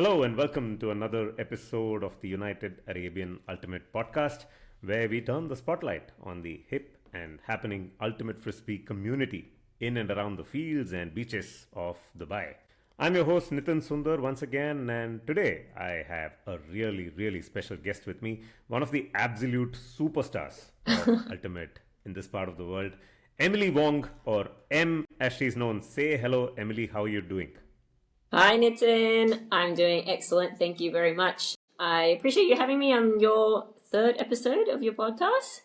Hello and welcome to another episode of the United Arabian Ultimate Podcast, where we turn the spotlight on the hip and happening ultimate frisbee community in and around the fields and beaches of Dubai. I'm your host Nitin Sundar once again, and today I have a really special guest with me, one of the absolute superstars of ultimate in this part of the world, Emily Wong, or M as she's known. Say hello, Emily. How are you doing? Hi, Nitin. I'm doing excellent. Thank you very much. I appreciate you having me on your third episode of your podcast.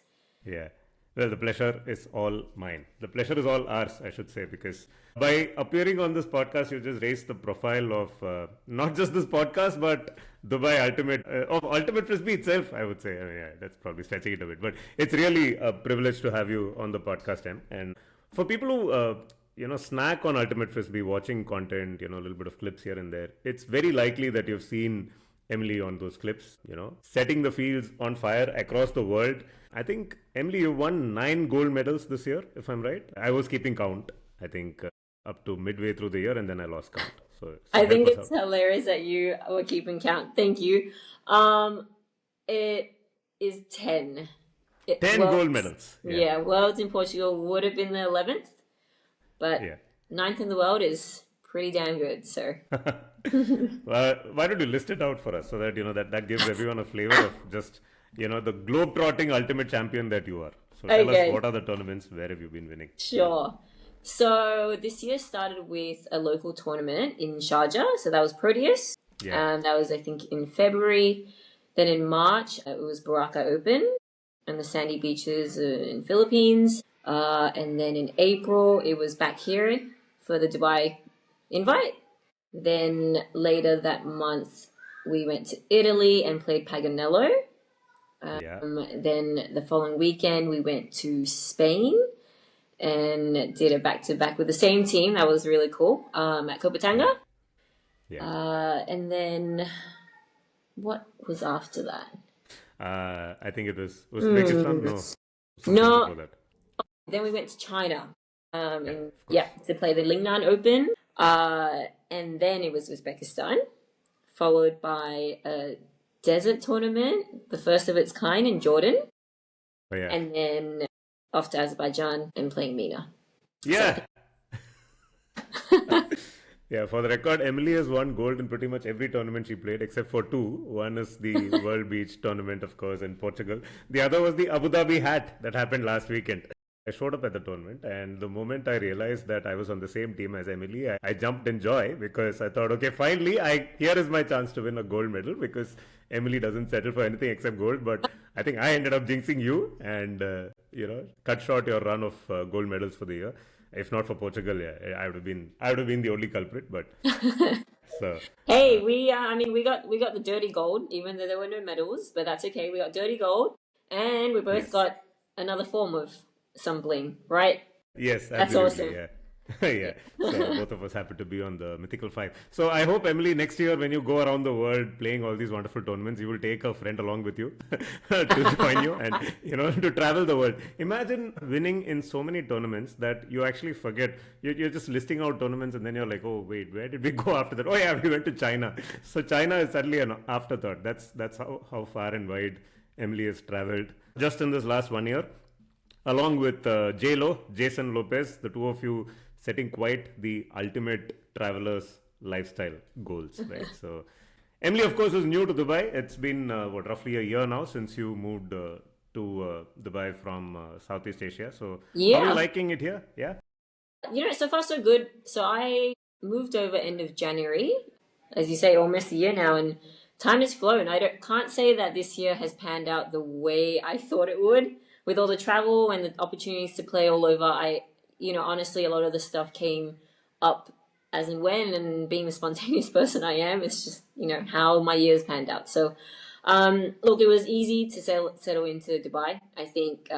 Yeah. Well, the pleasure is all mine. The pleasure is all ours, I should say, because by appearing on this podcast, you just raised the profile of not just this podcast, but Dubai Ultimate, of Ultimate Frisbee itself, I would say. I mean, yeah, that's probably stretching it a bit, but it's really a privilege to have you on the podcast, Em. And for people who snack on Ultimate Frisbee, watching content, a little bit of clips here and there, it's very likely that you've seen Emily on those clips, setting the fields on fire across the world. I think, Emily, you won 9 gold medals this year, if I'm right. I was keeping count, I think, up to midway through the year, and then I lost count. So I think help us it's out. hilarious that you were keeping count. Thank you. It is 10. 10 gold medals. Yeah, Worlds in Portugal would have been the 11th, but Yeah. 9th in the world is pretty damn good. So, Well, why don't you list it out for us so that that gives everyone a flavor of just the globe-trotting ultimate champion that you are. So tell us, okay, what are the tournaments? Where have you been winning? sure. So this year started with a local tournament in Sharjah. So that was Proteus. Yeah. And that was, I think, in February. Then in March, it was Baraka Open and the sandy beaches in Philippines. And then in April, it was back here for the Dubai invite. Then later that month, we went to Italy and played Paganello. Yeah. Then the following weekend, we went to Spain and did a back-to-back with the same team. That was really cool, at Copatanga. Yeah. And then what was after that? I think it was Uzbekistan. No, something No, before that. then we went to China, Yeah, and of course. to play the Lingnan Open. And then it was Uzbekistan, followed by a desert tournament, the first of its kind in Jordan, Oh, yeah. and then off to Azerbaijan and playing MENA. Yeah. Yeah, for the record, Emily has won gold in pretty much every tournament she played except for 2. One is the World Beach tournament, of course, in Portugal. The other was the Abu Dhabi hat that happened last weekend. I showed up at the tournament, and the moment I realized that I was on the same team as Emily, I jumped in joy because I thought, okay, finally, here is my chance to win a gold medal, because Emily doesn't settle for anything except gold. But I think I ended up jinxing you and cut short your run of gold medals for the year. If not for Portugal, yeah, I would have been the only culprit. But so Hey, we got the dirty gold, even though there were no medals, but that's okay. We got dirty gold, and we both yes. got another form of some bling, right? Yes, That's absolutely. awesome. Yeah. Yeah. So both of us happen to be on the Mythical Five. So I hope, Emily, next year when you go around the world playing all these wonderful tournaments, you will take a friend along with you to join you and to travel the world. Imagine winning in so many tournaments that you actually forget. You're just listing out tournaments and then you're like, oh wait, where did we go after that? Oh yeah, we went to China. So China is suddenly an afterthought. That's how far and wide Emily has traveled just in this last 1 year, along with JLo, Jason Lopez, the two of you setting quite the ultimate traveler's lifestyle goals, right? So, Emily, of course, is new to Dubai. It's been, roughly a year now since you moved to Dubai from Southeast Asia. So, how are you Yeah. liking it here? Yeah? So far so good. So I moved over end of January, as you say, almost a year now, and time has flown. Can't say that this year has panned out the way I thought it would, with all the travel and the opportunities to play all over. Honestly, a lot of the stuff came up as and when, and being the spontaneous person I am, it's just, how my years panned out. So, look, it was easy to settle into Dubai. I think,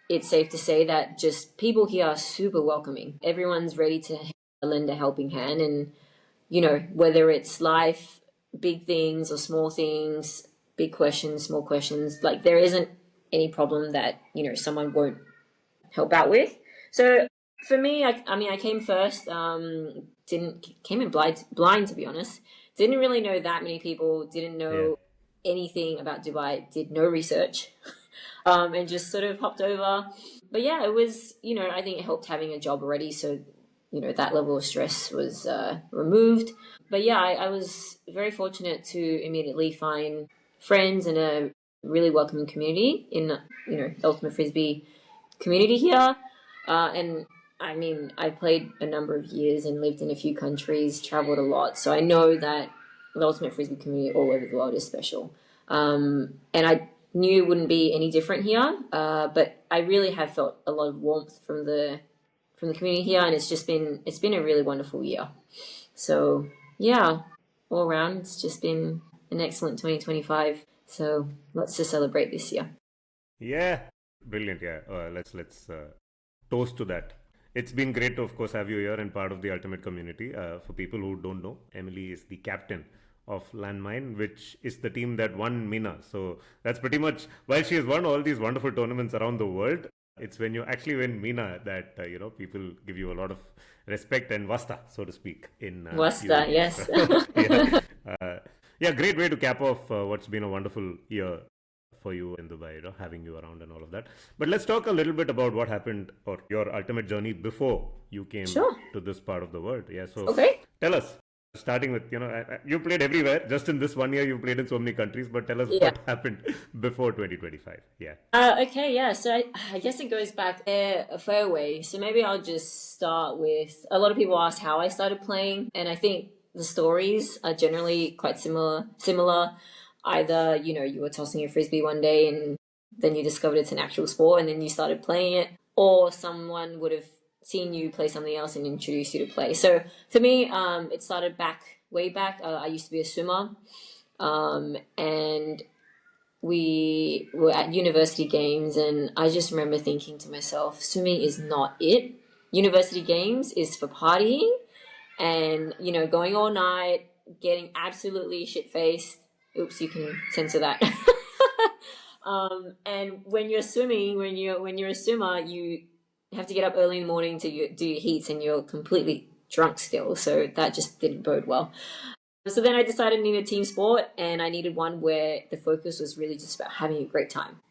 it's safe to say that just people here are super welcoming. Everyone's ready to lend a helping hand. And, whether it's life, big things or small things, big questions, small questions, like there isn't any problem that, someone won't help out with. So for me, I came first, came in blind to be honest. Didn't really know that many people, didn't Yeah. know anything about Dubai, did no research, and just sort of hopped over. But yeah, it was, I think it helped having a job already. So, that level of stress was removed. But yeah, I was very fortunate to immediately find friends and a really welcoming community in, the Ultimate Frisbee community here. And I mean, I played a number of years and lived in a few countries, traveled a lot. So I know that the Ultimate Frisbee community all over the world is special. And I knew it wouldn't be any different here. But I really have felt a lot of warmth from the community here, and it's been a really wonderful year. So yeah, all around, it's just been an excellent 2025. So lots to celebrate this year. Yeah. Brilliant. Yeah. Let's toast to that. It's been great to, of course, have you here and part of the Ultimate community. For people who don't know, Emily is the captain of Landmine, which is the team that won MENA. So that's pretty much, while she has won all these wonderful tournaments around the world, it's when you actually win MENA that, people give you a lot of respect and wasta, so to speak, in Wasta, UAE. yes. So, yeah. Yeah, great way to cap off what's been a wonderful year for you in Dubai, having you around and all of that. But let's talk a little bit about what happened or your ultimate journey before you came Sure. to this part of the world. Yeah, so Okay. tell us, starting with, you played everywhere. Just in this one year, you've played in so many countries, but tell us Yeah. what happened before 2025. Yeah. Okay, yeah. So I guess it goes back there a fair way. So maybe I'll just start with a lot of people ask how I started playing, and I think the stories are generally quite similar. Either, you were tossing a frisbee one day and then you discovered it's an actual sport and then you started playing it, or someone would have seen you play something else and introduced you to play. So for me, it started way back. I used to be a swimmer, and we were at university games, and I just remember thinking to myself, swimming is not it. University games is for partying and, going all night, getting absolutely shit faced. Oops, you can censor that. And when you're swimming, when you're a swimmer, you have to get up early in the morning to do your heats, and you're completely drunk still. So that just didn't bode well. So then I decided I needed a team sport, and I needed one where the focus was really just about having a great time.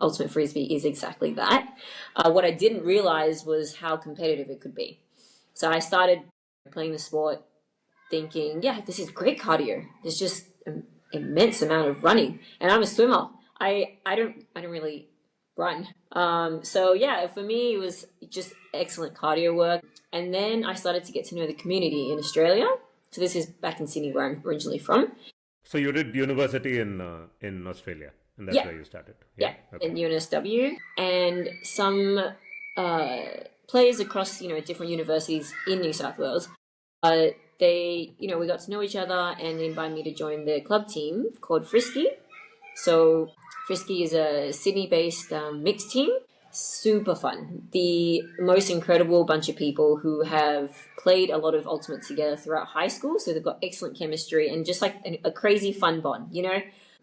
Ultimate Frisbee is exactly that. What I didn't realize was how competitive it could be. So I started playing the sport thinking, yeah, this is great cardio. There's just an immense amount of running, and I'm a swimmer. I don't really run. So yeah, for me it was just excellent cardio work, and then I started to get to know the community in Australia. So this is back in Sydney, where I'm originally from. So you did university in Australia, and that's Yeah, where you started. Yeah. yeah, Okay. in UNSW, and some uh, players across different universities in New South Wales. They we got to know each other, and they invited me to join their club team called Frisky. So Frisky is a Sydney-based mixed team. Super fun. The most incredible bunch of people who have played a lot of Ultimate together throughout high school. So they've got excellent chemistry and just like a crazy fun bond.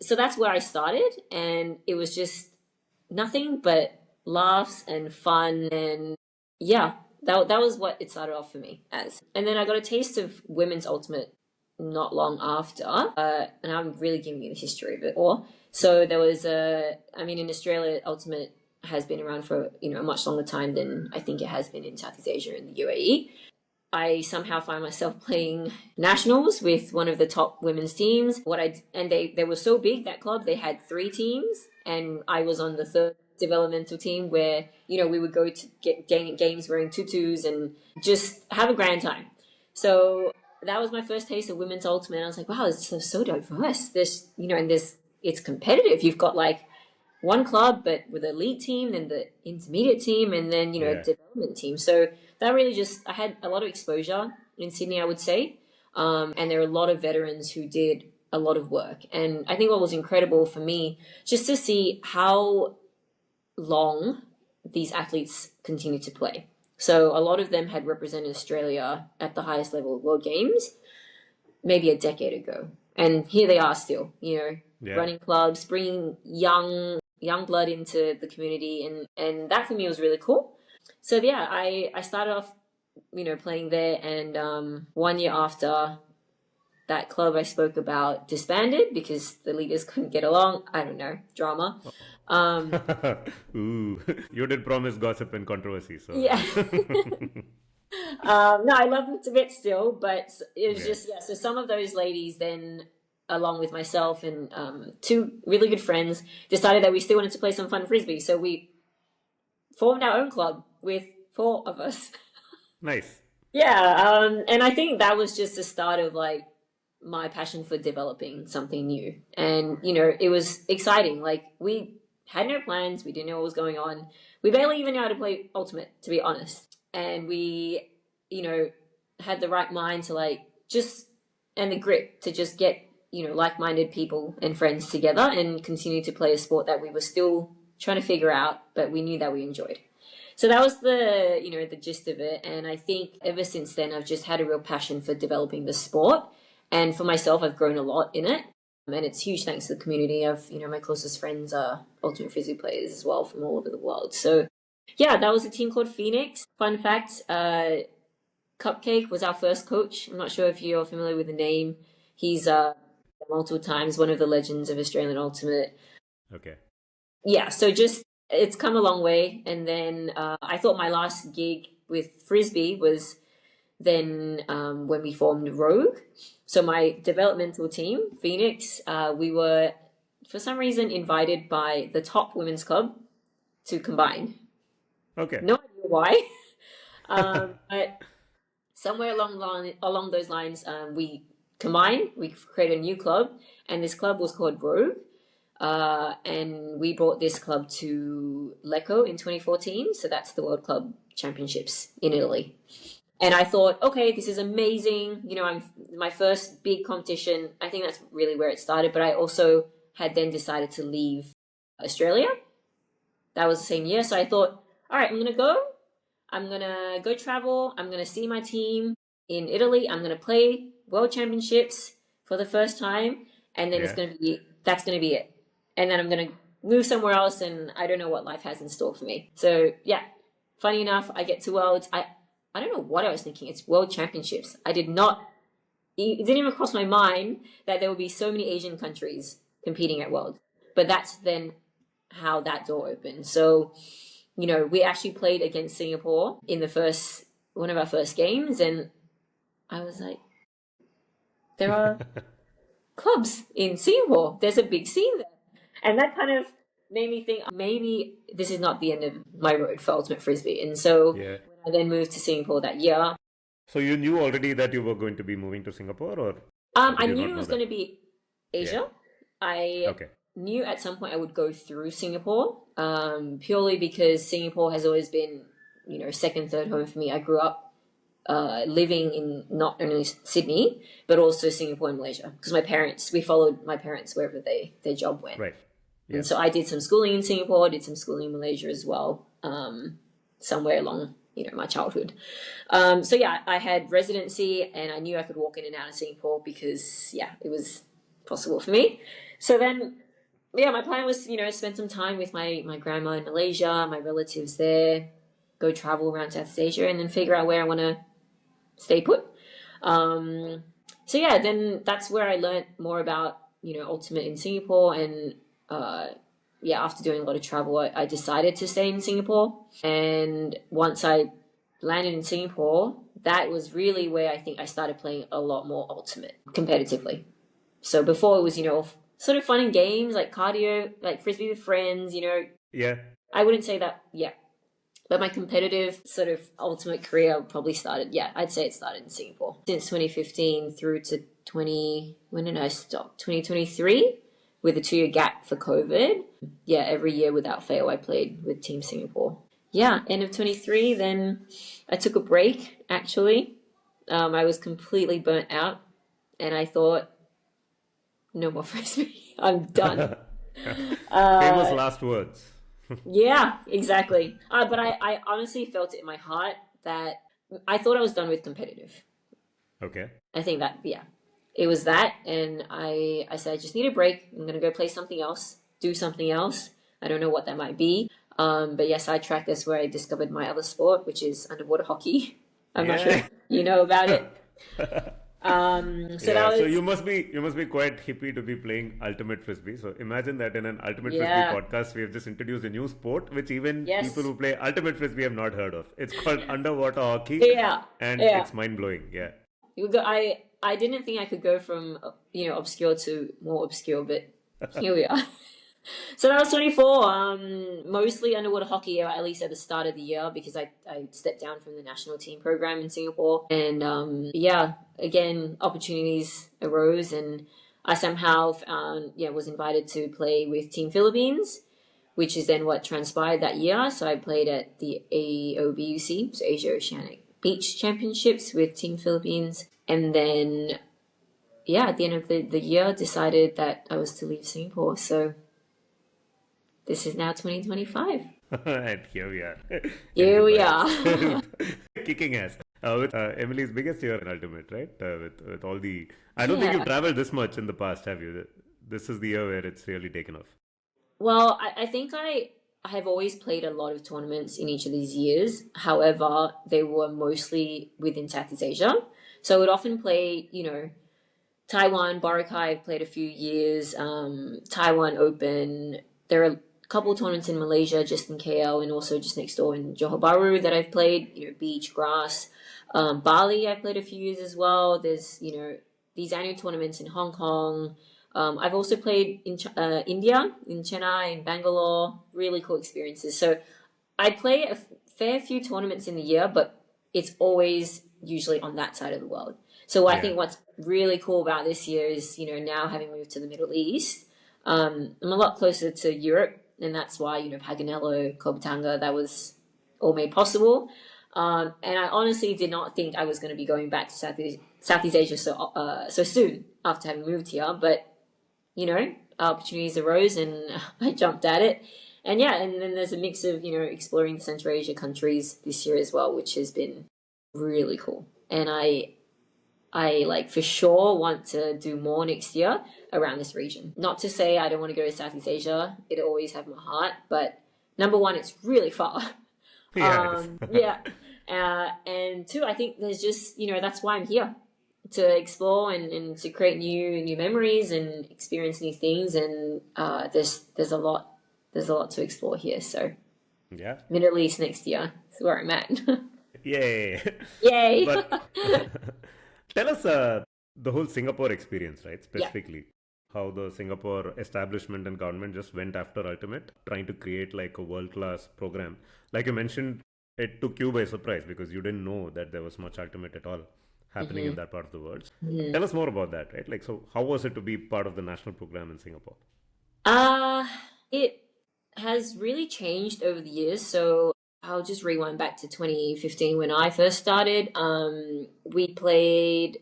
So that's where I started, and it was just nothing but laughs and fun, and yeah, that was what it started off for me as. And then I got a taste of women's Ultimate not long after, and I'm really giving you the history of it all. So there was in Australia, Ultimate has been around for a much longer time than I think it has been in Southeast Asia and the UAE. I somehow find myself playing nationals with one of the top women's teams. They were so big, that club, they had 3 teams, and I was on the third developmental team, where we would go to get games wearing tutus and just have a grand time. So that was my first taste of women's Ultimate. I was like, wow, it's so diverse. It's competitive. You've got like one club, but with an elite team, then the intermediate team, and then Yeah. development team. So that really I had a lot of exposure in Sydney, I would say, and there are a lot of veterans who did a lot of work. And I think what was incredible for me, just to see how long these athletes continue to play. So a lot of them had represented Australia at the highest level of World Games maybe a decade ago, and here they are still, Yeah. running clubs, bringing young blood into the community, and that for me was really cool. So yeah, I started off playing there, and 1 year after that club I spoke about disbanded because the leaders couldn't get along. I don't know, drama. Ooh, you did promise gossip and controversy, so Yeah. No, I love them to bits still, but it was yeah. just, yeah. So some of those ladies then, along with myself and two really good friends, decided that we still wanted to play some fun frisbee. So we formed our own club with four of us. Nice. Yeah, and I think that was just the start of like my passion for developing something new. And, it was exciting. Like, we had no plans, we didn't know what was going on. We barely even knew how to play Ultimate, to be honest. And we, had the right mind to like just, and the grit to just get, like minded people and friends together and continue to play a sport that we were still trying to figure out, but we knew that we enjoyed. So that was the gist of it. And I think ever since then, I've just had a real passion for developing the sport. And for myself, I've grown a lot in it. And it's huge thanks to the community. My closest friends are Ultimate Frisbee players as well from all over the world. So yeah, that was a team called Phoenix. Fun fact, Cupcake was our first coach. I'm not sure if you're familiar with the name. He's multiple times one of the legends of Australian Ultimate. Okay. Yeah, so just it's come a long way. And then I thought my last gig with Frisbee was then when we formed Rogue. So my developmental team, Phoenix, we were for some reason invited by the top women's club to combine. Okay. No idea why, but somewhere along those lines, we combined. We created a new club, and this club was called Rogue. And we brought this club to Lecco in 2014. So that's the World Club Championships in Italy. And I thought, okay, this is amazing. I'm my first big competition. I think that's really where it started. But I also had then decided to leave Australia. That was the same year. So I thought, all right, I'm going to go. I'm going to go travel. I'm going to see my team in Italy. I'm going to play World Championships for the first time. And then Yeah. that's going to be it. And then I'm going to move somewhere else. And I don't know what life has in store for me. So yeah, funny enough, I get to Worlds. I don't know what I was thinking. It's World Championships. It didn't even cross my mind that there would be so many Asian countries competing at World. But that's then how that door opened. So, we actually played against Singapore in one of our first games. And I was like, there are clubs in Singapore. There's a big scene there. And that kind of made me think maybe this is not the end of my road for Ultimate Frisbee. And so Yeah. when I then moved to Singapore that year, So you knew already that you were going to be moving to Singapore, or I did you knew not it know was that? going to be Yeah. Asia. I Okay. knew at some point I would go through Singapore, purely because Singapore has always been, second, third home for me. I grew up living in not only Sydney, but also Singapore and Malaysia. Because we followed my parents wherever their job went. Right. Yeah. And so I did some schooling in Singapore, did some schooling in Malaysia as well, somewhere along, my childhood. So yeah, I had residency and I knew I could walk in and out of Singapore because, yeah, it was possible for me. So then, yeah, my plan was, spend some time with my grandma in Malaysia, my relatives there, go travel around Southeast Asia, and then figure out where I want to stay put. So yeah, then that's where I learned more about, Ultimate in Singapore. And yeah, after doing a lot of travel, I decided to stay in Singapore. And once I landed in Singapore, that was really where I think I started playing a lot more Ultimate competitively. So before it was, sort of fun and games, like cardio, like frisbee with friends, Yeah. I wouldn't say that, yeah. But my competitive sort of Ultimate career probably started, yeah, I'd say it started in Singapore. Since 2015 through to when did I stop? 2023, with a 2-year gap for COVID. Yeah, every year without fail, I played with Team Singapore. Yeah, end of 23, then I took a break, actually. I was completely burnt out, and I thought, no more frisbee. I'm done. Famous last words. Yeah, exactly. But I honestly felt it in my heart that I thought I was done with competitive. Okay. I think that, yeah, it was that. And I said, I just need a break. I'm going to go play something else, do something else. I don't know what that might be. But yes, I track this where I discovered my other sport, which is underwater hockey. I'm not sure Yeah. if you know about it. So that Yeah, so was, you must be quite hippie to be playing ultimate frisbee. So imagine that in an ultimate frisbee yeah, podcast, we have just introduced a new sport which even people yes, who play ultimate frisbee have not heard of. It's called underwater hockey, yeah, and yeah. it's mind blowing. Yeah, I didn't think I could go from obscure to more obscure, but here we are. So that was 24. Mostly underwater hockey, at least at the start of the year, because I stepped down from the national team program in Singapore, and yeah, again opportunities arose, and I somehow was invited to play with Team Philippines, which is then what transpired that year. So I played at the AOBUC, so Asia Oceanic Beach Championships with Team Philippines, and then yeah, at the end of the year, decided that I was to leave Singapore. So this is now 2025. and here we are in Here we Dubai, are. kicking ass. With Emily's biggest year in ultimate, right? With all the, I don't think you've Yeah. traveled this much in the past, have you? This is the year where it's really taken off. Well, I think I have always played a lot of tournaments in each of these years. However, they were mostly within Southeast Asia. So I would often play, Taiwan, Boracay, I've played a few years, Taiwan Open. There are a couple of tournaments in Malaysia, just in KL, and also just next door in Johor Bahru that I've played, beach, grass. Bali, I've played a few years as well. There's, these annual tournaments in Hong Kong. I've also played in India, in Chennai, in Bangalore. Really cool experiences. So I play a fair few tournaments in the year, but it's always usually on that side of the world. So I Yeah. think what's really cool about this year is, now having moved to the Middle East, I'm a lot closer to Europe, and that's why, Paganello, Kobatanga, that was all made possible. And I honestly did not think I was going to be going back to Southeast Asia so soon after having moved here, but opportunities arose and I jumped at it. And yeah, and then there's a mix of, exploring the Central Asia countries this year as well, which has been really cool. And I like for sure want to do more next year around this region. Not to say I don't want to go to Southeast Asia. It always have my heart, but number one, it's really far. Yeah, it is. Yeah. And two, I think there's just, that's why I'm here to explore and to create new memories and experience new things. And there's a lot to explore here. So Yeah. Middle East next year is where I'm at. Yay. Yay! But tell us the whole Singapore experience, right? Yeah. Specifically, how the Singapore establishment and government just went after Ultimate, trying to create like a world-class program. Like you mentioned, it took you by surprise because you didn't know that there was much Ultimate at all happening in Hmm. that part of the world. Tell us more about that, right? Like, so how was it to be part of the national program in Singapore? Uh, it has really changed over the years. So I'll just rewind back to 2015 when I first started. We played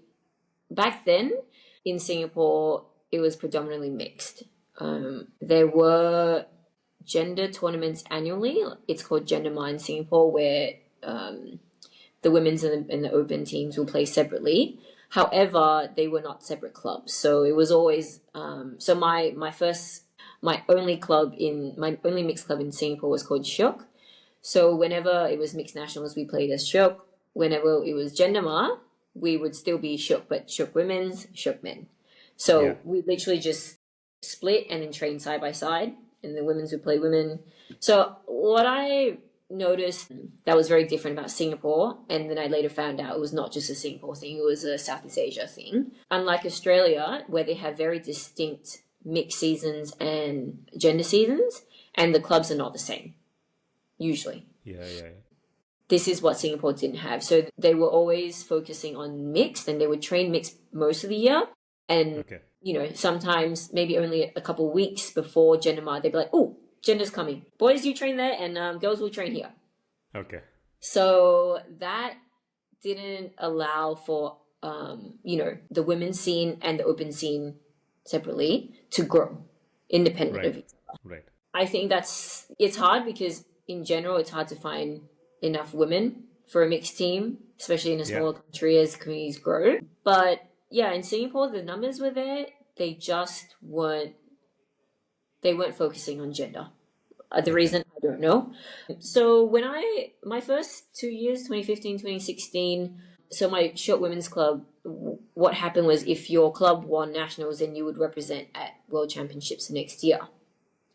back then in Singapore, it was predominantly mixed. There were gender tournaments annually. It's called Gender Mine Singapore, where the women's and the open teams will play separately. However, they were not separate clubs, so it was always so my only mixed club in Singapore was called Shiok. So whenever it was mixed nationals, we played as Shiok. Whenever it was gender ma, we would still be Shiok, but Shiok women's, Shiok men. Yeah. So we literally just split and then train side by side, and the women's would play women. So what I noticed that was very different about Singapore, and then I later found out it was not just a Singapore thing, it was a Southeast Asia thing. Unlike Australia, where they have very distinct mixed seasons and gender seasons, and the clubs are not the same, usually. Yeah, yeah, yeah. This is what Singapore didn't have. So they were always focusing on mixed, and they would train mixed most of the year. And, Okay. sometimes maybe only a couple of weeks before gender ma, they'd be like, oh, gender's coming. Boys, you train there, and girls will train here. Okay. So that didn't allow for, the women's scene and the open scene separately to grow independent Right. of each other. Right. I think it's hard because in general, it's hard to find enough women for a mixed team, especially in a Yeah. smaller country as communities grow. But yeah, in Singapore, the numbers were there. They just weren't focusing on gender. The Okay. reason, I don't know. So when my first 2 years, 2015, 2016, So my short women's club, what happened was if your club won nationals, then you would represent at World Championships the next year.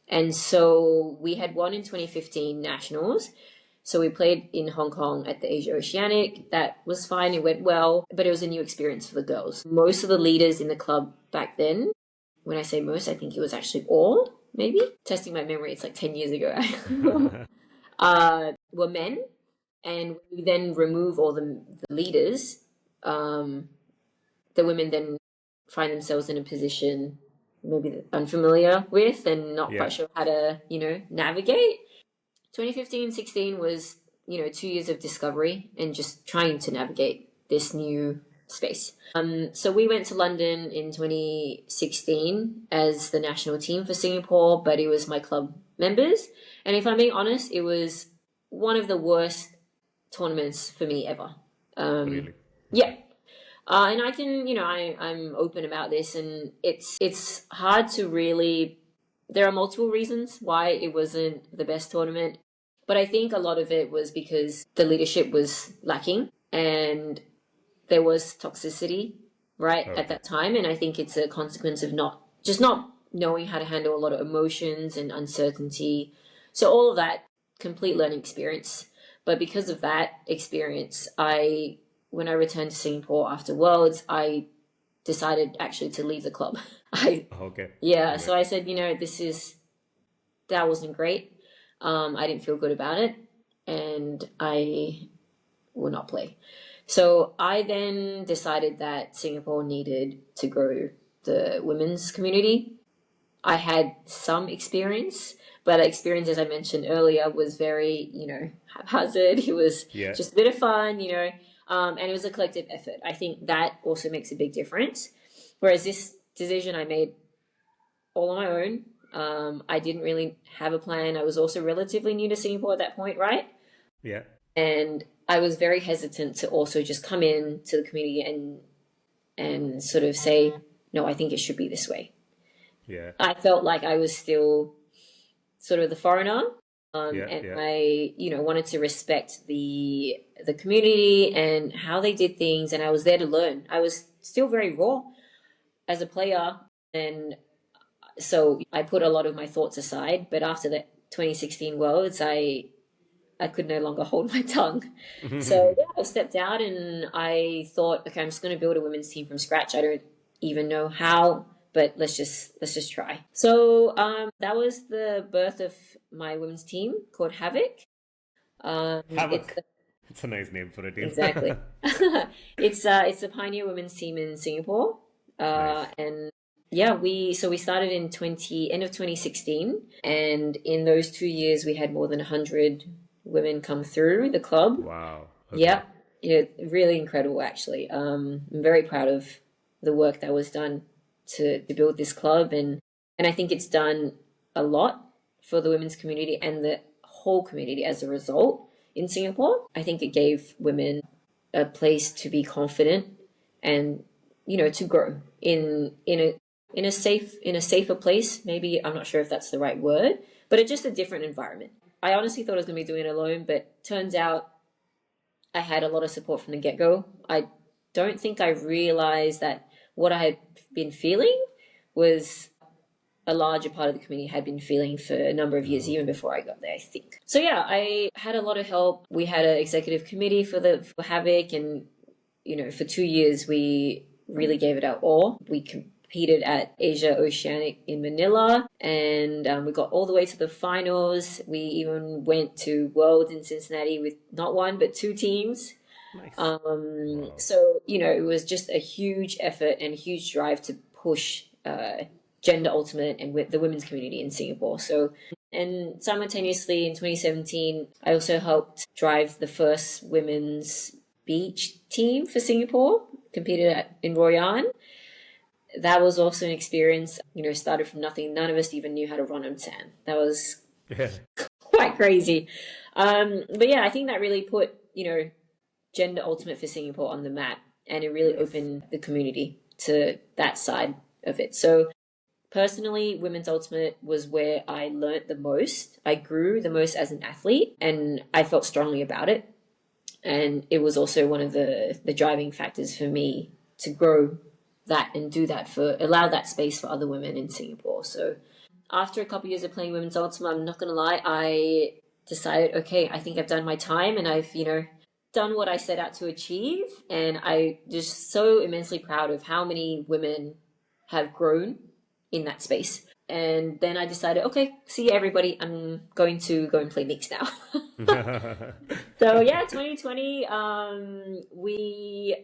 And so we had won in 2015 nationals. So we played in Hong Kong at the Asia Oceanic. That was fine. It went well, but it was a new experience for the girls. Most of the leaders in the club back then, when I say most, I think it was actually all, maybe. Testing my memory, it's like 10 years ago. Were men. And we then remove all the leaders. The women then find themselves in a position maybe they're unfamiliar with and not quite sure how to, navigate. 2015-16 was, 2 years of discovery and just trying to navigate this new space. So we went to London in 2016 as the national team for Singapore, but it was my club members. And if I'm being honest, it was one of the worst tournaments for me ever. Really? Yeah. And I can, I'm open about this, and it's hard to really. There are multiple reasons why it wasn't the best tournament, but I think a lot of it was because the leadership was lacking and there was toxicity, right, at that time. And I think it's a consequence of not knowing how to handle a lot of emotions and uncertainty. So all of that, complete learning experience. But because of that experience, when I returned to Singapore after Worlds, I decided actually to leave the club. So I said, that wasn't great. I didn't feel good about it, and I will not play. So I then decided that Singapore needed to grow the women's community. I had some experience, but the experience, as I mentioned earlier, was very, haphazard. It was just a bit of fun, and it was a collective effort. I think that also makes a big difference. Whereas this decision I made all on my own. I didn't really have a plan. I was also relatively new to Singapore at that point, right? Yeah. And I was very hesitant to also just come in to the community and sort of say, no, I think it should be this way. Yeah. I felt like I was still sort of the foreigner. I, wanted to respect the community and how they did things, and I was there to learn. I was still very raw as a player, and so I put a lot of my thoughts aside. But after the 2016 Worlds, I could no longer hold my tongue. So I stepped out and I thought, okay, I'm just going to build a women's team from scratch. I don't even know how, but let's just try. So that was the birth of my women's team called Havoc. Havoc. It's a nice name for a team. Exactly. It's the pioneer women's team in Singapore. Nice. And yeah, we started in end of 2016, and in those 2 years we had more than 100 women come through the club. Wow. Okay. Yeah, really incredible actually. I'm very proud of the work that was done to build this club, and I think it's done a lot for the women's community and the whole community as a result in Singapore. I think it gave women a place to be confident and to grow in a safer place. Maybe, I'm not sure if that's the right word, but it's just a different environment. I honestly thought I was going to be doing it alone, but turns out I had a lot of support from the get-go. I don't think I realized that what I had been feeling was a larger part of the community had been feeling for a number of years, even before I got there, I think. So yeah, I had a lot of help. We had an executive committee for Havoc, and for 2 years we really gave it our all. We competed at Asia Oceanic in Manila, and we got all the way to the finals. We even went to Worlds in Cincinnati with not one but two teams. Nice. So it was just a huge effort and a huge drive to push gender ultimate and with the women's community in Singapore. So, and simultaneously in 2017, I also helped drive the first women's beach team for Singapore, competed in Royan. That was also an experience, started from nothing. None of us even knew how to run on sand. That was quite crazy. But yeah, I think that really put, gender ultimate for Singapore on the map, and it really opened the community to that side of it. So personally, women's ultimate was where I learnt the most. I grew the most as an athlete, and I felt strongly about it. And it was also one of the driving factors for me to grow that and do that, for allow that space for other women in Singapore. So after a couple of years of playing women's ultimate, I'm not gonna lie, I decided, okay, I think I've done my time and I've, done what I set out to achieve. And I just so immensely proud of how many women have grown in that space. And then I decided, okay, see everybody, I'm going to go and play mixed now. So yeah, 2020, we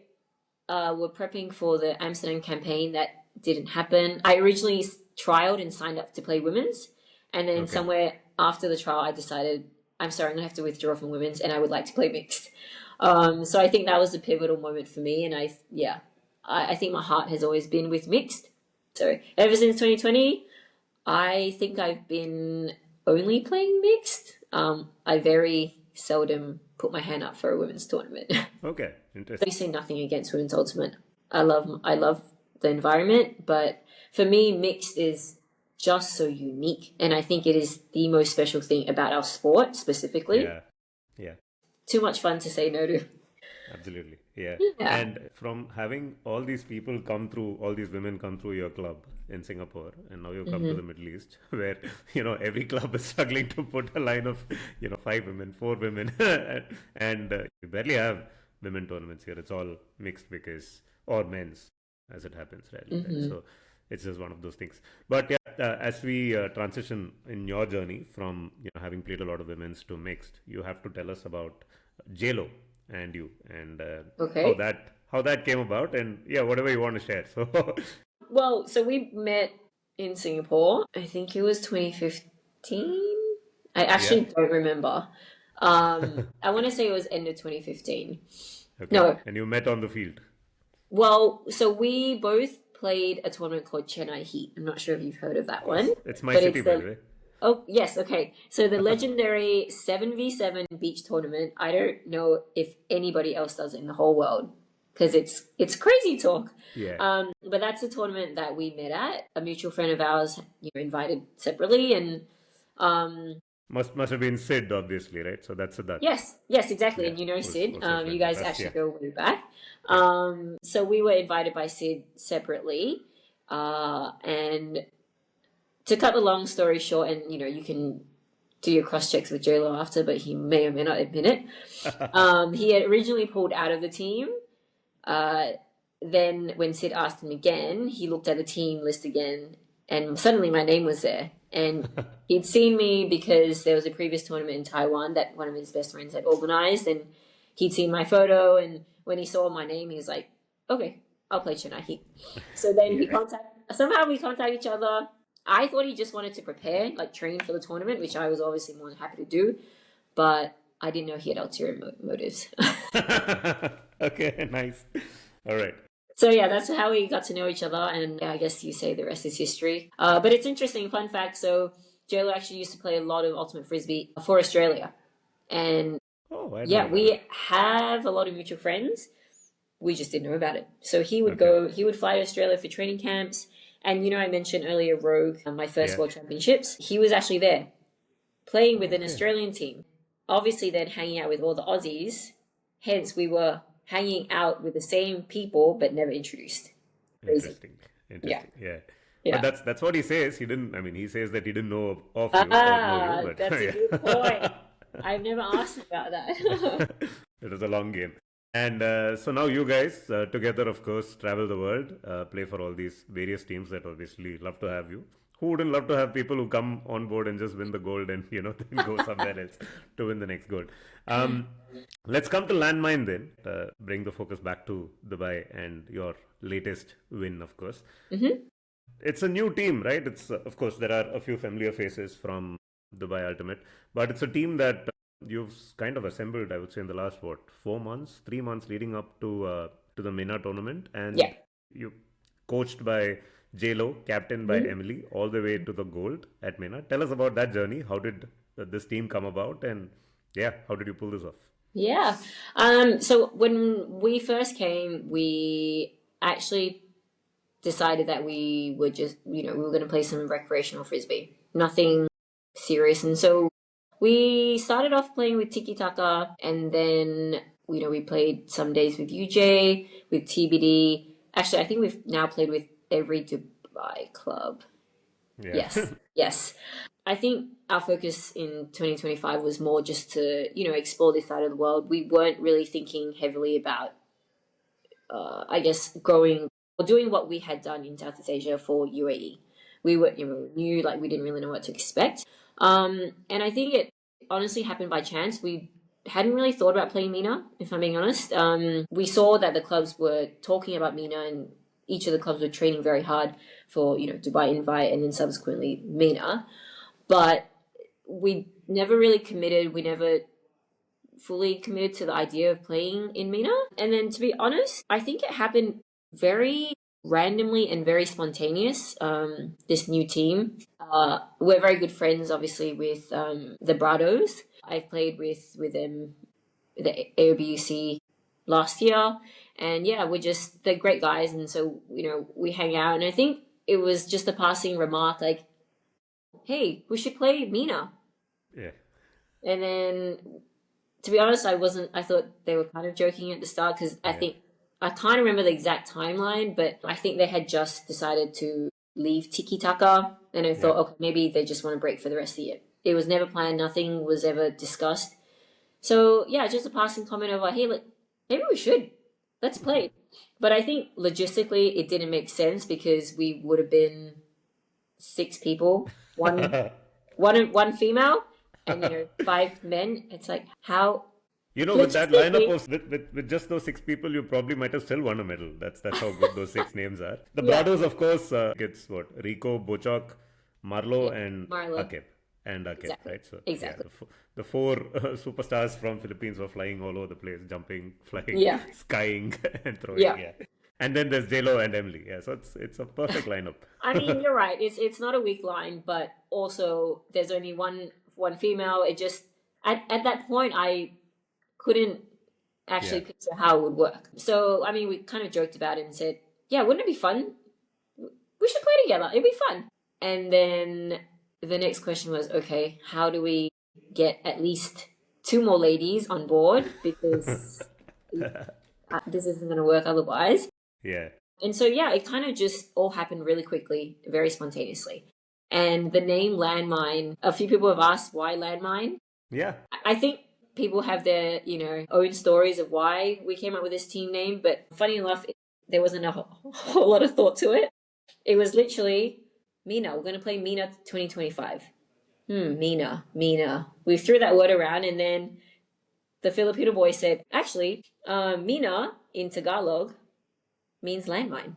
were prepping for the Amsterdam campaign that didn't happen. I originally trialed and signed up to play women's, and then somewhere after the trial, I decided, I'm sorry, I'm gonna have to withdraw from women's, and I would like to play mixed. So I think that was a pivotal moment for me, and I think my heart has always been with mixed. So ever since 2020, I think I've been only playing mixed. I very seldom put my hand up for a women's tournament. Okay, interesting. I say nothing against women's ultimate. I love the environment, but for me, mixed is just so unique, and I think it is the most special thing about our sport specifically. Yeah. Too much fun to say no to. Absolutely. Yeah. And from having all these people come through, all these women come through your club in Singapore, and now you come to the Middle East, where, every club is struggling to put a line of, 5 women, 4 women, and you barely have women tournaments here. It's all mixed or men's, as it happens, right? So it's just one of those things. But as we transition in your journey from, having played a lot of women's to mixed, you have to tell us about JLo and you, and how that came about, and whatever you want to share. So well, so we met in Singapore. I think it was 2015. I actually don't remember. I want to say it was end of 2015. Okay. No. And you met on the field. Well, so we both played a tournament called Chennai Heat. I'm not sure if you've heard of that one. It's my city, by the way. Oh, yes, okay. So the legendary 7v7 beach tournament, I don't know if anybody else does it in the whole world, because it's crazy talk. Yeah. But that's a tournament that we met at. A mutual friend of ours, invited separately, and must have been Sid, obviously, right? So that's that. Yes, exactly. Yeah. And Sid, you guys actually go way back. So we were invited by Sid separately, and to cut the long story short, and you can do your cross checks with JLo after, but he may or may not admit it. He had originally pulled out of the team. Then when Sid asked him again, he looked at the team list again, and suddenly my name was there. And he'd seen me because there was a previous tournament in Taiwan that one of his best friends had organized, and he'd seen my photo, and when he saw my name, he was like, okay, I'll play Chennai Heat. So then somehow we contact each other. I thought he just wanted to prepare, like train for the tournament, which I was obviously more than happy to do, but I didn't know he had ulterior motives. Okay, nice. All right. So yeah, that's how we got to know each other, and I guess you say the rest is history. But it's interesting, fun fact, so JLo actually used to play a lot of ultimate frisbee for Australia. And we have a lot of mutual friends. We just didn't know about it. So he would fly to Australia for training camps. And I mentioned earlier Rogue, my first World Championships. He was actually there playing with an Australian team. Obviously then hanging out with all the Aussies. Hence we were hanging out with the same people but never introduced. Interesting. Yeah. But that's what he says. He says that he didn't know of you or know you. But that's a good point. I've never asked about that. It was a long game. And so now you guys together, of course, travel the world, play for all these various teams that obviously love to have you. Who wouldn't love to have people who come on board and just win the gold and, then go somewhere else to win the next gold? Let's come to Landmine then. Bring the focus back to Dubai and your latest win, of course. Mm-hmm. It's a new team, right? It's of course, there are a few familiar faces from Dubai Ultimate, but it's a team that you've kind of assembled, I would say, in the last, 3 months leading up to the MENA tournament. And you coached by JLo, captained by Emily, all the way to the gold at MENA. Tell us about that journey. How did this team come about? And how did you pull this off? Yeah. So when we first came, we actually decided that we were just, we were going to play some recreational frisbee. Nothing serious. And so we started off playing with tiki-taka, and then we played some days with UJ, with TBD. Actually, I think we've now played with every Dubai club. Yeah. Yes, yes. I think our focus in 2025 was more just to, explore this side of the world. We weren't really thinking heavily about, I guess, growing or doing what we had done in Southeast Asia for UAE. We were, knew like we didn't really know what to expect. And I think it honestly happened by chance. We hadn't really thought about playing MENA, if I'm being honest. We saw that the clubs were talking about MENA, and each of the clubs were training very hard for, Dubai Invite and then subsequently MENA. But we never really committed. We never fully committed to the idea of playing in MENA. And then, to be honest, I think it happened very randomly and very spontaneous. This new team, we're very good friends, obviously, with the Brados. I played with them, the AOBUC last year, and yeah, they're great guys, and so we hang out. And I think it was just a passing remark, like, "Hey, we should play MENA." Yeah. And then, to be honest, I thought they were kind of joking at the start because I can't remember the exact timeline, but I think they had just decided to leave Tiki Taka, and I thought, okay, maybe they just want to break for the rest of the year. It was never planned, nothing was ever discussed. So yeah, just a passing comment of, hey, look, maybe we should. Let's play. But I think logistically it didn't make sense because we would have been 6 people, one female, and 5 men. It's like, how? With that lineup of with just those 6 people, you probably might have still won a medal. That's how good those 6 names are. The Brados, of course, it's what Rico, Bochok, Marlo, and Akep. Exactly. Right? So exactly. Yeah, the 4 superstars from Philippines were flying all over the place, jumping, flying, skying, and throwing. Yeah. And then there's JLo and Emily. Yeah, so it's a perfect lineup. I mean, you're right. It's not a weak line, but also there's only one female. It just at that point I couldn't actually picture how it would work. So I mean, we kind of joked about it and said, "Yeah, wouldn't it be fun? We should play together. It'd be fun." And then the next question was, okay, how do we get at least 2 more ladies on board, because this isn't going to work otherwise. Yeah. And so, yeah, it kind of just all happened really quickly, very spontaneously. And the name Landmine, a few people have asked why Landmine. Yeah. I think people have their, own stories of why we came up with this team name. But funny enough, there wasn't a whole lot of thought to it. It was literally, MENA, we're going to play MENA 2025. MENA. We threw that word around, and then the Filipino boy said, actually, MENA in Tagalog means landmine.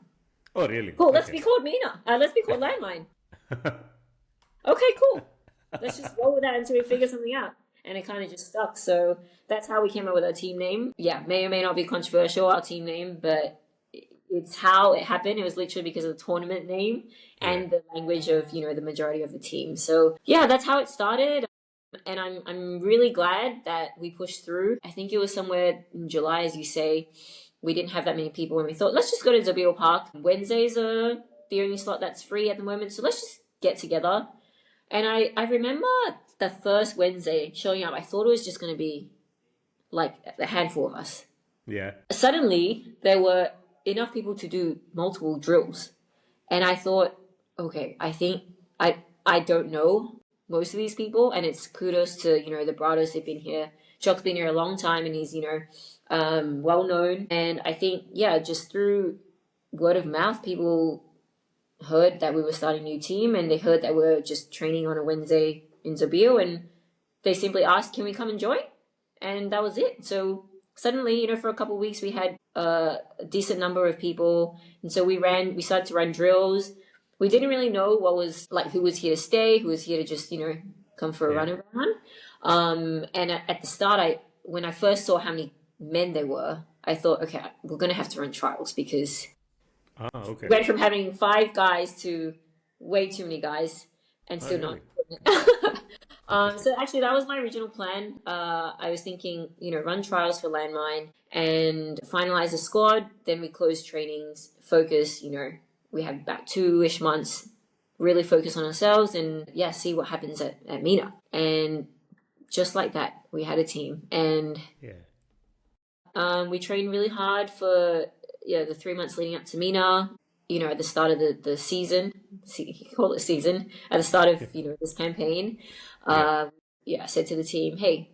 Oh, really? Cool, let's be called MENA. Let's be called Landmine. Okay, cool. Let's just roll with that until we figure something out. And it kind of just stuck. So that's how we came up with our team name. Yeah, may or may not be controversial, our team name, but it's how it happened. It was literally because of the tournament name and the language of, the majority of the team. So yeah, that's how it started. And I'm really glad that we pushed through. I think it was somewhere in July, as you say. We didn't have that many people, and we thought, let's just go to Zabil Park. Wednesdays are the only slot that's free at the moment, so let's just get together. And I remember the first Wednesday showing up, I thought it was just going to be like a handful of us. Yeah. Suddenly, there were enough people to do multiple drills. And I thought, okay, I think I don't know most of these people, and it's kudos to, the Brados. They've been here. Chok's been here a long time, and he's, well known. And I think, just through word of mouth, people heard that we were starting a new team, and they heard that we were just training on a Wednesday in Zabil, and they simply asked, can we come and join? And that was it. So suddenly, for a couple of weeks, we had a decent number of people. And so we started to run drills. We didn't really know who was here to stay, who was here to just, come for a run around. And at the start, when I first saw how many men there were, I thought, okay, we're going to have to run trials, because we went from having 5 guys to way too many guys and still not. So actually, that was my original plan. I was thinking, run trials for Landmine and finalize the squad. Then we close trainings, focus, we have about 2-ish months, really focus on ourselves and see what happens at MENA. And just like that, we had a team. And We trained really hard for the 3 months leading up to MENA. At the start of the season, call it season, at the start of this campaign, Yeah. I said to the team, hey,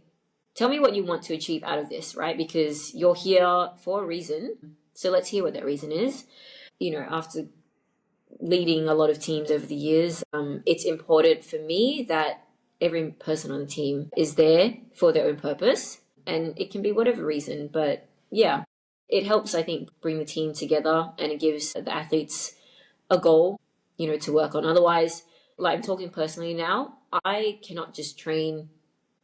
tell me what you want to achieve out of this, right? Because you're here for a reason. So let's hear what that reason is. After leading a lot of teams over the years, it's important for me that every person on the team is there for their own purpose. And it can be whatever reason. But yeah, it helps, I think, bring the team together, and it gives the athletes a goal, to work on. Otherwise, like I'm talking personally now, I cannot just train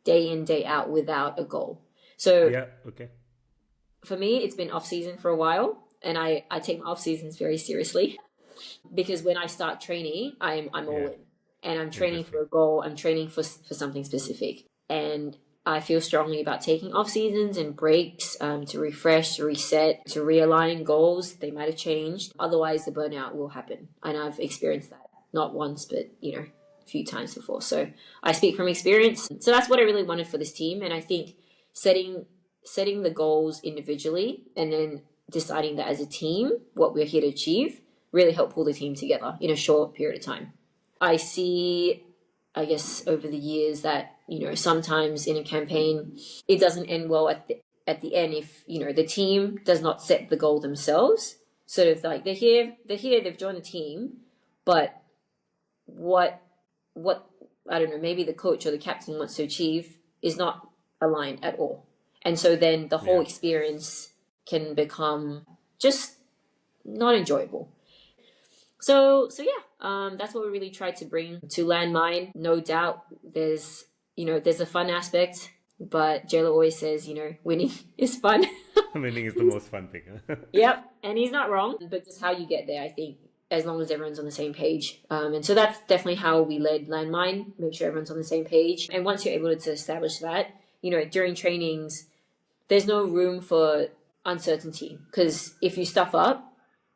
day in, day out without a goal. So Yeah. Okay. for me, it's been off season for a while, and I take my off seasons very seriously, because when I start training, I'm all Yeah. in, and I'm training Interesting. for a goal. I'm training for something specific, and I feel strongly about taking off seasons and breaks, to refresh, to reset, to realign goals. They might have changed. Otherwise, the burnout will happen, and I've experienced that not once, but a few times before. So I speak from experience. So that's what I really wanted for this team, and I think setting the goals individually and then deciding that as a team what we're here to achieve really help pull the team together in a short period of time. I see, I guess, over the years that sometimes in a campaign it doesn't end well at the end if the team does not set the goal themselves. Sort of like they're here, they've joined the team, but what I don't know, maybe the coach or the captain wants to achieve is not aligned at all. And so then the whole Yeah. experience can become just not enjoyable. So yeah, that's what we really tried to bring to Landmine. No doubt there's a fun aspect, but JLo always says, winning is fun. Winning is the most fun thing. Yep, and he's not wrong, but just how you get there, I think, as long as everyone's on the same page. And so that's definitely how we led Landmine, make sure everyone's on the same page. And once you're able to establish that, during trainings, there's no room for uncertainty, because if you stuff up,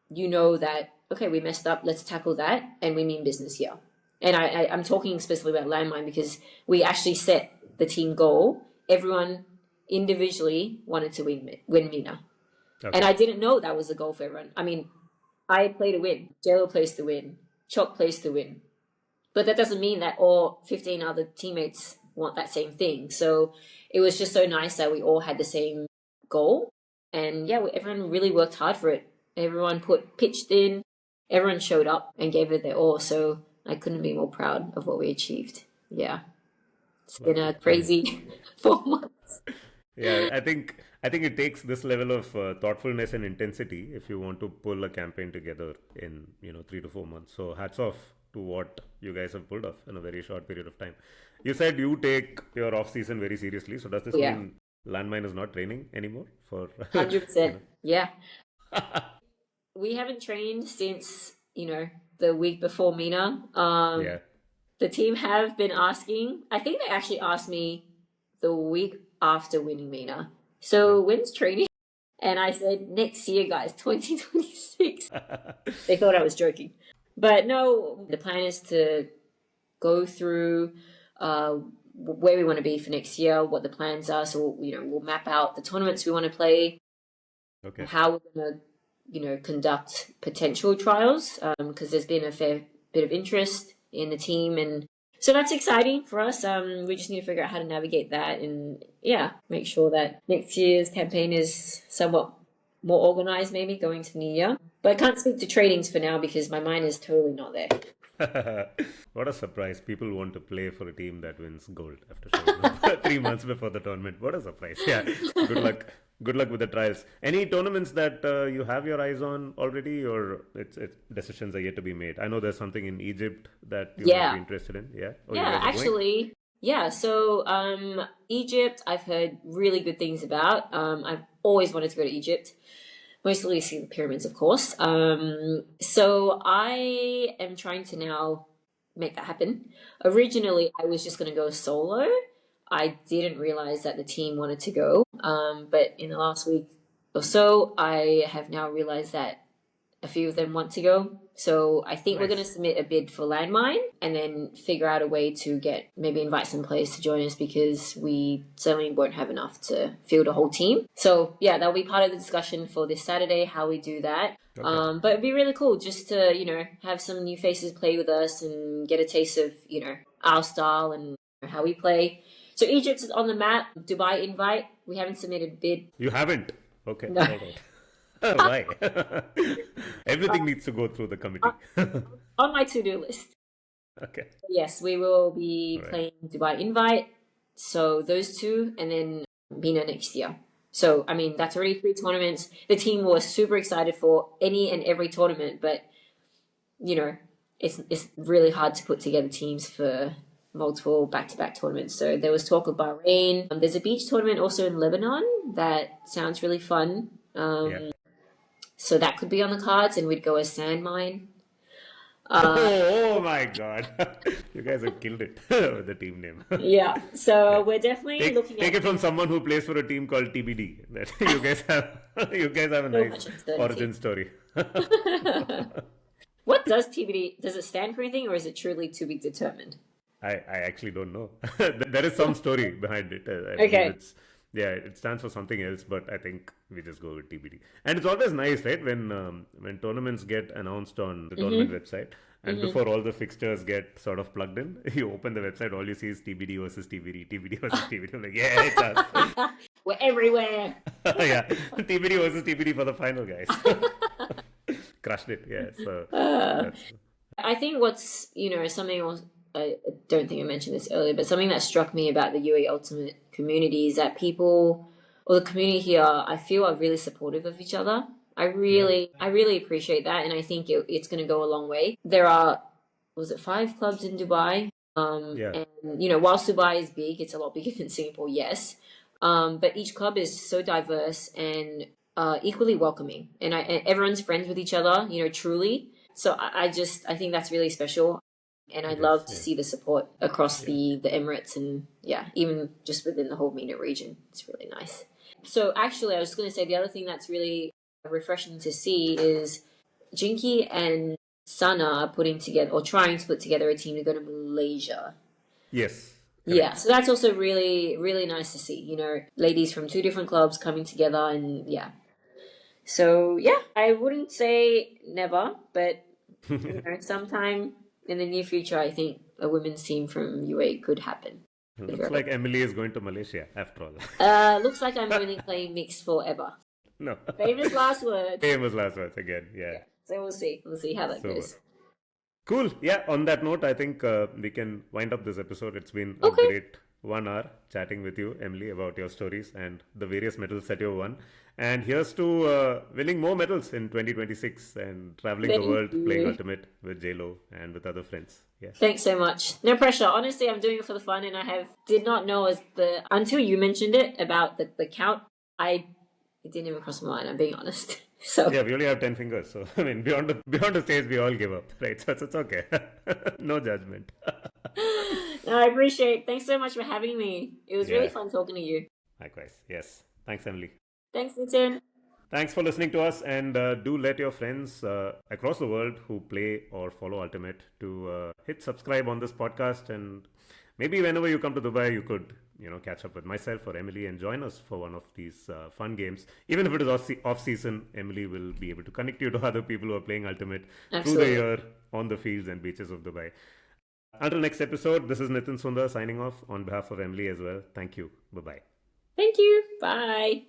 you know that, okay, we messed up, let's tackle that, and we mean business here. And I'm talking specifically about Landmine because we actually set the team goal. Everyone individually wanted to win MENA. Okay. And I didn't know that was the goal for everyone. I mean, I play to win, JLo plays to win, Chok plays to win. But that doesn't mean that all 15 other teammates want that same thing. So it was just so nice that we all had the same goal. And yeah, everyone really worked hard for it. Everyone pitched in, everyone showed up and gave it their all. So I couldn't be more proud of what we achieved. Yeah. It's been a Lovely. crazy 4 months. Yeah, I think it takes this level of thoughtfulness and intensity if you want to pull a campaign together in 3 to 4 months. So hats off to what you guys have pulled off in a very short period of time. You said you take your off season very seriously. So does this Yeah, mean Landmine is not training anymore for 100%. Yeah. We haven't trained since, the week before MENA. Yeah. The team have been asking. I think they actually asked me the week after winning MENA. So when's training? And I said, next year, guys, 2026. They thought I was joking. But no, the plan is to go through where we want to be for next year, what the plans are. So, we'll map out the tournaments we want to play, Okay. how we're going to, conduct potential trials, because there's been a fair bit of interest in the team. And so that's exciting for us. We just need to figure out how to navigate that and, make sure that next year's campaign is somewhat more organized, maybe going to the new year. But I can't speak to trainings for now because my mind is totally not there. What a surprise. People want to play for a team that wins gold after showing up 3 months before the tournament. What a surprise. Yeah. Good luck. Good luck with the trials. Any tournaments that you have your eyes on already, or it's decisions are yet to be made? I know there's something in Egypt that you might be interested in. Yeah. Oh, you Yeah, guys are going? actually, yeah. So, Egypt, I've heard really good things about. I've always wanted to go to Egypt, mostly to see the pyramids, of course. So I am trying to now make that happen. Originally, I was just going to go solo. I didn't realize that the team wanted to go. But in the last week or so, I have now realized that a few of them want to go. So I think we're going to Nice. submit a bid for Landmine and then figure out a way to maybe invite some players to join us because we certainly won't have enough to field a whole team. So yeah, that'll be part of the discussion for this Saturday, how we do that. Okay. But it'd be really cool just to, have some new faces play with us and get a taste of, our style and how we play. So Egypt's on the map. Dubai invite. We haven't submitted bid. You haven't? Okay. No. All right. Why? Everything needs to go through the committee. On my to-do list. Okay. Yes, we will be Right. playing Dubai Invite. So those two, and then MENA next year. So, I mean, that's already 3 tournaments. The team was super excited for any and every tournament, but, it's really hard to put together teams for multiple back-to-back tournaments. So there was talk of Bahrain. There's a beach tournament also in Lebanon that sounds really fun. Yeah. So that could be on the cards, and we'd go as Sandmine. Oh my God. You guys have killed it with the team name. Yeah, so we're definitely looking Take at it from someone who plays for a team called TBD. That you guys have a So nice much uncertainty. origin story. What does TBD, does it stand for anything or is it truly to be determined? I actually don't know. There is some story behind it. I believe Okay. it stands for something else, but I think we just go with TBD. And it's always nice, right, when tournaments get announced on the tournament website, and before all the fixtures get sort of plugged in, you open the website, all you see is TBD versus TBD, TBD versus TBD. I'm like, yeah, it's us. We're everywhere. Yeah, TBD versus TBD for the final, guys. Crushed it, yeah. So that's I think what's, something else, I don't think I mentioned this earlier, but something that struck me about the UAE Ultimate community is that people, or the community here, I feel are really supportive of each other. I really appreciate that, and I think it's going to go a long way. There are, was it 5 clubs in Dubai? yeah, And whilst Dubai is big, it's a lot bigger than Singapore, yes. But each club is so diverse and equally welcoming, and everyone's friends with each other, truly. So I think that's really special, and I'd it is. love to Yeah. see the support across the Emirates and even just within the whole MENA region. It's really nice. So actually, I was going to say the other thing that's really refreshing to see is Jinky and Sana are putting together or trying to put together a team to go to Malaysia. Yes. Yeah, so that's also really, really nice to see, ladies from 2 different clubs coming together and yeah. So yeah, I wouldn't say never, but sometime in the near future, I think a women's team from UAE could happen. Looks like Emily is going to Malaysia after all. Looks like I'm only playing mixed forever. No. Famous last words. Famous last words again. Yeah. So we'll see. We'll see how that So, goes. Cool. Yeah. On that note, I think we can wind up this episode. It's been a Okay. great 1 hour chatting with you, Emily, about your stories and the various medals that you've won. And here's to winning more medals in 2026 and traveling Thank the world playing you. Ultimate with JLo and with other friends. Yeah. Thanks so much. No pressure. Honestly, I'm doing it for the fun, and did not know until you mentioned it about the count. It didn't even cross my mind. I'm being honest. So Yeah, we only have 10 fingers. So, I mean, beyond the stage, we all give up, right? So it's okay. No judgment. no, I appreciate it. Thanks so much for having me. It was really Yeah. fun talking to you. Likewise. Yes. Thanks, Emily. Thanks, Nitin. Thanks for listening to us, and do let your friends across the world who play or follow Ultimate to hit subscribe on this podcast. And maybe whenever you come to Dubai, you could catch up with myself or Emily and join us for one of these fun games. Even if it is off season, Emily will be able to connect you to other people who are playing Ultimate through Absolutely. the year on the fields and beaches of Dubai. Until next episode, this is Nitin Sundar signing off on behalf of Emily as well. Thank you. Bye bye. Thank you. Bye.